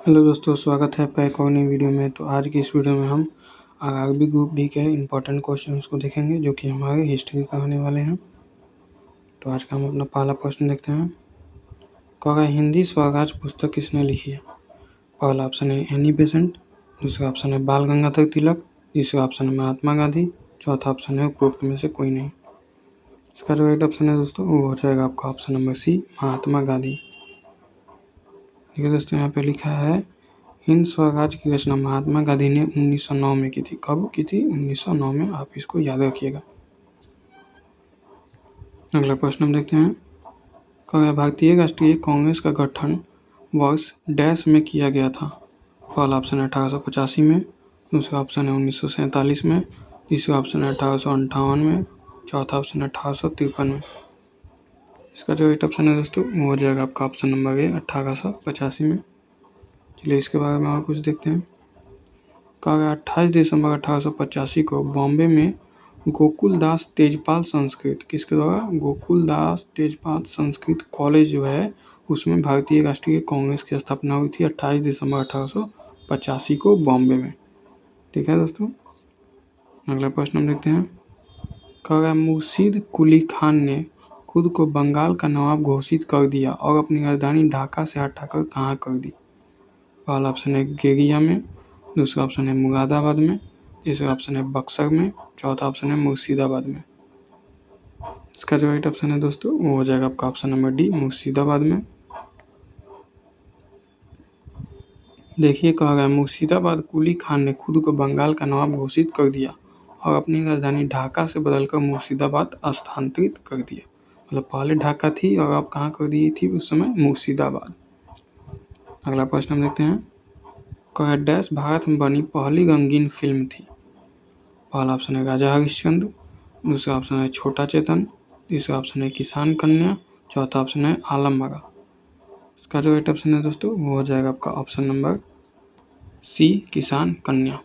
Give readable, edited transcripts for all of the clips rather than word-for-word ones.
Hello दोस्तों, स्वागत है आपका एक और नई वीडियो में। तो आज की इस वीडियो में हम आरआरबी ग्रुप डी के इम्पोर्टेंट क्वेश्चंस को देखेंगे जो कि हमारे हिस्ट्री का आने वाले हैं। तो आज का हम अपना पहला प्रश्न देखते हैं। कहा हिंदी स्वराज पुस्तक किसने लिखी है? पहला ऑप्शन है एनी बेसेंट, दूसरा ऑप्शन है बाल गंगाधर तिलक, तीसरा ऑप्शन है महात्मा गांधी, चौथा ऑप्शन है उपरोक्त में से कोई नहीं। इसका जो राइट ऑप्शन है दोस्तों वो हो जाएगा आपका ऑप्शन नंबर सी, महात्मा गांधी। ठीक है दोस्तों, यहाँ पे लिखा है हिंद स्वराज की रचना महात्मा गांधी ने 1909 में की थी। कब की थी? 1909 में। आप इसको याद रखिएगा। अगला प्रश्न हम देखते हैं। कहा भारतीय राष्ट्रीय कांग्रेस का गठन वर्ष डैश में किया गया था? पहला ऑप्शन है 1885 में, दूसरा ऑप्शन है 1947 में, तीसरा ऑप्शन है 1858 में, चौथा ऑप्शन है 1853 में। इसका जो राइट ऑप्शन है दोस्तों वो हो जाएगा आपका ऑप्शन नंबर ए, 1885 में। चलिए इसके बारे में और कुछ देखते हैं। कहा 28 दिसंबर 1885 को बॉम्बे में गोकुलदास तेजपाल संस्कृत, किसके द्वारा? गोकुलदास तेजपाल संस्कृत कॉलेज जो है उसमें भारतीय राष्ट्रीय कांग्रेस की स्थापना हुई थी 28 दिसंबर 1885 को बॉम्बे में। ठीक है दोस्तों, अगला प्रश्न हम देखते हैं। कहा मुर्शीद कुली खान ने खुद को बंगाल का नवाब घोषित कर दिया और अपनी राजधानी ढाका से हटाकर कहाँ कर दी? पहला ऑप्शन है गेरिया में, दूसरा ऑप्शन है मुरादाबाद में, तीसरा ऑप्शन है बक्सर में, चौथा ऑप्शन है मुर्शिदाबाद में। इसका जो राइट ऑप्शन है दोस्तों वो हो जाएगा आपका ऑप्शन नंबर डी, मुर्शिदाबाद में। देखिए कहा गया मुर्शिदाबाद कुली खान ने खुद को बंगाल का नवाब घोषित कर दिया और अपनी राजधानी ढाका से बदलकर मुर्शिदाबाद स्थानांतरित कर दिया। मतलब पहले ढाका थी और अब कहाँ कर दी थी उस समय? मुर्शिदाबाद। अगला प्रश्न हम देखते हैं। कहा डैश भारत में बनी पहली रंगीन फिल्म थी? पहला ऑप्शन है राजा हरिश्चंद्र, दूसरा ऑप्शन है छोटा चेतन, तीसरा ऑप्शन है किसान कन्या, चौथा ऑप्शन है आलमबगा। इसका जो राइट ऑप्शन है दोस्तों वो हो जाएगा आपका ऑप्शन नंबर सी, किसान कन्या।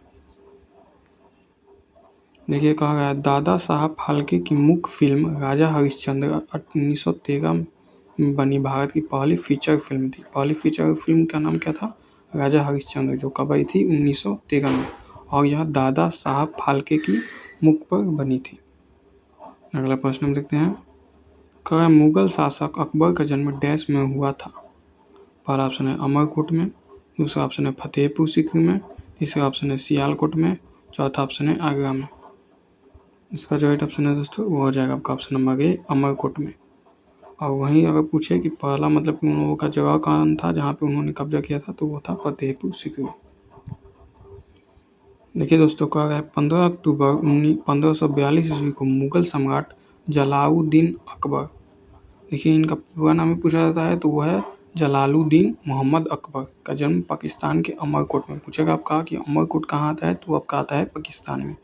देखिए कहा गया दादा साहब फाल्के की मुख्य फिल्म राजा हरिश्चंद्र 1913 में बनी भारत की पहली फीचर फिल्म थी। पहली फीचर फिल्म का नाम क्या था? राजा हरिश्चंद्र, जो कब आई थी? 1913 में, और यह दादा साहब फाल्के की मुख्य पर बनी थी। अगला प्रश्न हम देखते हैं। कहा मुगल शासक अकबर का जन्म डैश में हुआ था? पहला ऑप्शन है अमरकोट में, दूसरा ऑप्शन है फतेहपुर सीकरी में, तीसरा ऑप्शन है सियालकोट में, चौथा ऑप्शन है आगरा में। इसका जो राइट ऑप्शन है दोस्तों वो हो जाएगा आपका ऑप्शन नंबर ए, अमरकोट में। और वहीं अगर पूछे कि पहला मतलब कि उन लोगों का जगह कौन था जहाँ पे उन्होंने कब्जा किया था, तो वो था फतेहपुर सीकरी। देखिए दोस्तों कहा गया 15 अक्टूबर 1542 ईस्वी को मुगल सम्राट जलालुद्दीन अकबर, देखिए इनका पूरा नाम ही पूछा जाता है तो वो है जलालुद्दीन मोहम्मद अकबर, का जन्म पाकिस्तान के अमरकोट में। पूछेगा आपका कि अमरकोट कहाँ आता है, तो आपका आता है पाकिस्तान में।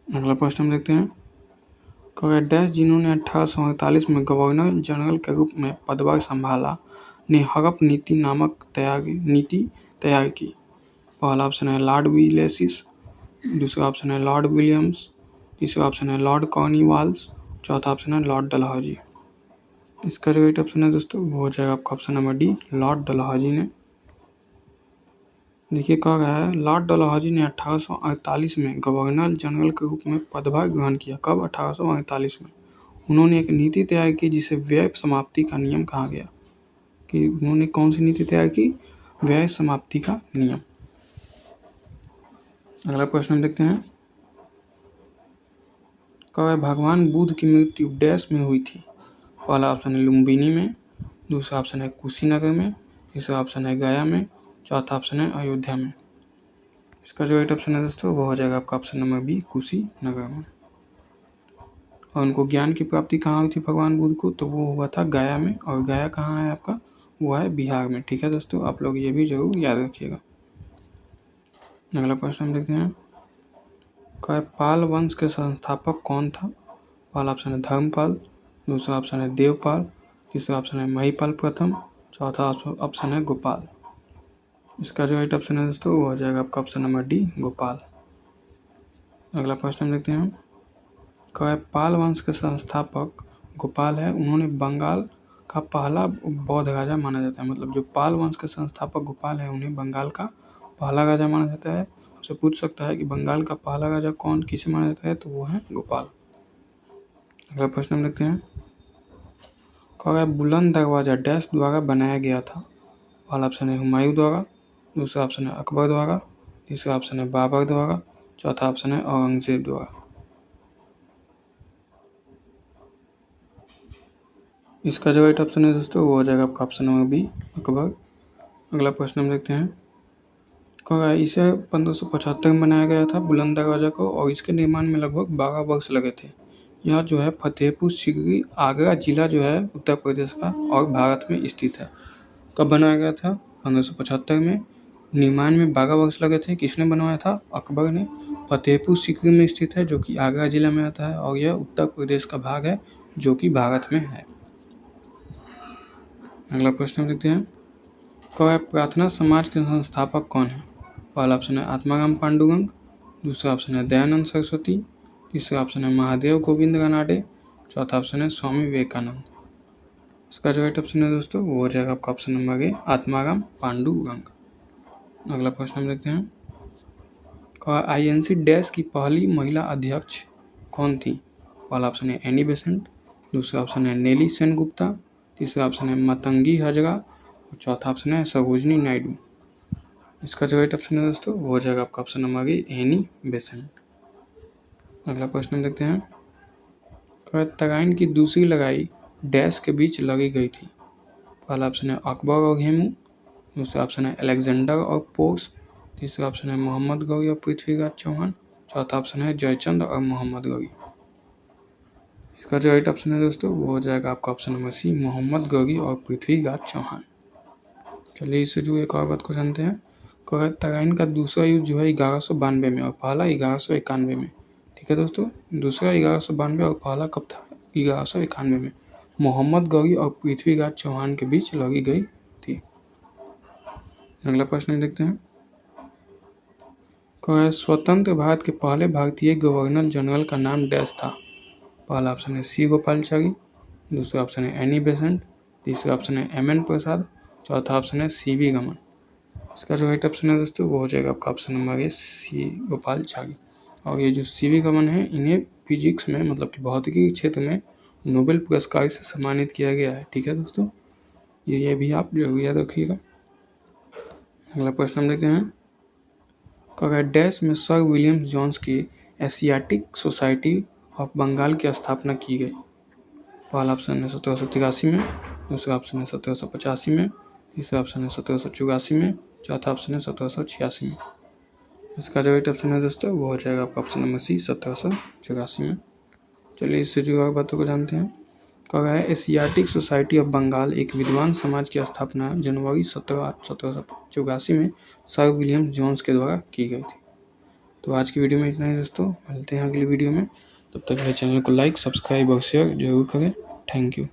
अगला प्रश्न हम देखते हैं। कहा डैश जिन्होंने 1848 में गवर्नर जनरल के रूप में पदभार संभाला ने हड़प नीति नामक नीति तैयार की? पहला ऑप्शन है लॉर्ड विलेसिस, दूसरा ऑप्शन है लॉर्ड विलियम्स, तीसरा ऑप्शन है लॉर्ड कॉर्नवालिस, चौथा ऑप्शन है लॉर्ड डलहौजी। इसका जो राइट ऑप्शन है दोस्तों वो हो जाएगा आपका option number D, Lord Dalhousie ने। देखिए कहा गया है लॉर्ड डलहौजी ने 1848 में गवर्नर जनरल के रूप में पदभार ग्रहण किया। कब? 1848 में। उन्होंने एक नीति तैयार की जिसे व्यय समाप्ति का नियम कहा गया। कि उन्होंने कौन सी नीति तैयार की? व्यय समाप्ति का नियम। अगला प्रश्न हम देखते हैं। कहा भगवान बुद्ध की मृत्यु डैश में हुई थी? पहला ऑप्शन है लुम्बिनी में, दूसरा ऑप्शन है कुशीनगर में, तीसरा ऑप्शन है गया में, चौथा ऑप्शन है अयोध्या में। इसका जो राइट ऑप्शन है दोस्तों वो हो जाएगा आपका ऑप्शन नंबर बी, कुशीनगर में। और उनको ज्ञान की प्राप्ति कहाँ हुई थी भगवान बुद्ध को? तो वो हुआ था गया में, और गया कहाँ है आपका? वो है बिहार में। ठीक है दोस्तों, आप लोग ये भी जरूर याद रखिएगा। अगला प्रश्न हम देखते हैं। पाल वंश के संस्थापक कौन था? पहला ऑप्शन है धर्मपाल, दूसरा ऑप्शन है देवपाल, तीसरा ऑप्शन है महिपाल प्रथम, चौथा ऑप्शन है गोपाल। इसका जो राइट ऑप्शन है दोस्तों वो हो जाएगा आपका ऑप्शन नंबर डी, गोपाल। अगला प्रश्न हम देखते हैं। कहा पाल वंश के संस्थापक गोपाल है, उन्होंने बंगाल का पहला बौद्ध राजा माना जाता है। मतलब जो पाल वंश के संस्थापक गोपाल है उन्हें बंगाल का पहला राजा माना जाता है। आपसे पूछ सकता है कि बंगाल का पहला राजा कौन किसे माना जाता है, तो वो है गोपाल। अगला प्रश्न हम देखते हैं। कहा बुलंद दरवाजा डैश द्वारा बनाया गया था। पहला ऑप्शन है हुमायूं द्वारा, दूसरा ऑप्शन है अकबर द्वारा, तीसरा ऑप्शन है बाबर द्वारा, चौथा ऑप्शन है औरंगजेब द्वारा। इसका जो राइट ऑप्शन है दोस्तों वो हो जाएगा आपका ऑप्शन नंबर बी, अकबर। अगला प्रश्न हम देखते हैं। कहा इसे 1575 में बनाया गया था बुलंद दरवाजा को, और इसके निर्माण में लगभग 12 वर्ष लगे थे। यह जो है फतेहपुर सीकरी आगरा जिला जो है उत्तर प्रदेश का और भारत में स्थित है। कब बनाया गया था? 1575 में। निर्माण में 12 वर्ष लगे थे। किसने बनवाया था? अकबर ने। फतेहपुर सीकरी में स्थित है जो कि आगरा जिला में आता है, और यह उत्तर प्रदेश का भाग है जो कि भारत में है। अगला प्रश्न देखते हैं। कहा प्रार्थना समाज के संस्थापक कौन है? पहला ऑप्शन है आत्माराम पांडुरंग, दूसरा ऑप्शन है दयानंद सरस्वती, तीसरा ऑप्शन है महादेव गोविंद रानडे, चौथा ऑप्शन है स्वामी विवेकानंद। इसका जो राइट ऑप्शन है दोस्तों वो हो जाएगा आपका option number A, Atmaram Pandurang. अगला प्रश्न हम देखते हैं। कहा INC डैश की पहली महिला अध्यक्ष कौन थी? पहला ऑप्शन है एनी बेसेंट, दूसरा ऑप्शन है नेली सेनगुप्ता, तीसरा ऑप्शन है मतंगी हजरा, और चौथा ऑप्शन है सरोजनी नायडू। इसका जो राइट ऑप्शन है दोस्तों वो हो जाएगा आपका option number A, Annie Besant. अगला प्रश्न हम देखते हैं। कहा तराइन की दूसरी लड़ाई डैश के बीच लड़ी गई थी। पहला ऑप्शन है अकबर और हेमू, दूसरा ऑप्शन है अलेक्जेंडर और पोर्स, तीसरा ऑप्शन है मोहम्मद गौरी और पृथ्वीराज चौहान, चौथा ऑप्शन है जयचंद और मोहम्मद गौरी। इसका जो राइट ऑप्शन है दोस्तों वो हो जाएगा आपका option number C, Mohammad Ghori और पृथ्वीराज चौहान। चलिए इससे जो एक और बात को जानते हैं। कहा तराइन का दूसरा युद्ध जो है 1192 में और पहला 1191 में। ठीक है दोस्तों, दूसरा 1192 और पहला कब था? 1191 में। मोहम्मद गौरी और पृथ्वीराज चौहान के बीच लड़ी गई थी। अगला प्रश्न देखते हैं। कहा स्वतंत्र भारत के पहले भारतीय गवर्नर जनरल का नाम डैश था। पहला ऑप्शन है सी गोपालाचारी, दूसरा ऑप्शन है एनी बेसेंट, तीसरा ऑप्शन है MN प्रसाद, चौथा ऑप्शन है CV रमन। इसका जो राइट ऑप्शन है दोस्तों वो हो जाएगा आपका ऑप्शन नंबर ए, सी गोपालाचारी। और ये जो CV रमन है इन्हें फिजिक्स में मतलब कि भौतिकी के क्षेत्र में नोबेल पुरस्कार से सम्मानित किया गया है। ठीक है दोस्तों, ये भी आप जरूर याद रखिएगा। अगला प्रश्न हम देखते हैं। कहा डैश में सर विलियम जोन्स की एशियाटिक सोसाइटी ऑफ बंगाल की स्थापना की गई। पहला ऑप्शन है 1783 में, दूसरा ऑप्शन है 1785 में, तीसरा ऑप्शन है 1784 में, चौथा ऑप्शन है 1786 में। इसका जो राइट ऑप्शन है दोस्तों वो हो जाएगा आपका ऑप्शन नंबर सी, 1784 में। चलिए इससे जुड़ी और बातों को जानते हैं। कहा है एशियाटिक सोसाइटी ऑफ बंगाल एक विद्वान समाज की स्थापना जनवरी 1784 में सर विलियम जोन्स के द्वारा की गई थी। तो आज की वीडियो में इतना ही दोस्तों, मिलते हैं अगली वीडियो में। तब तक मेरे चैनल को लाइक, सब्सक्राइब और शेयर जरूर करें। Thank you.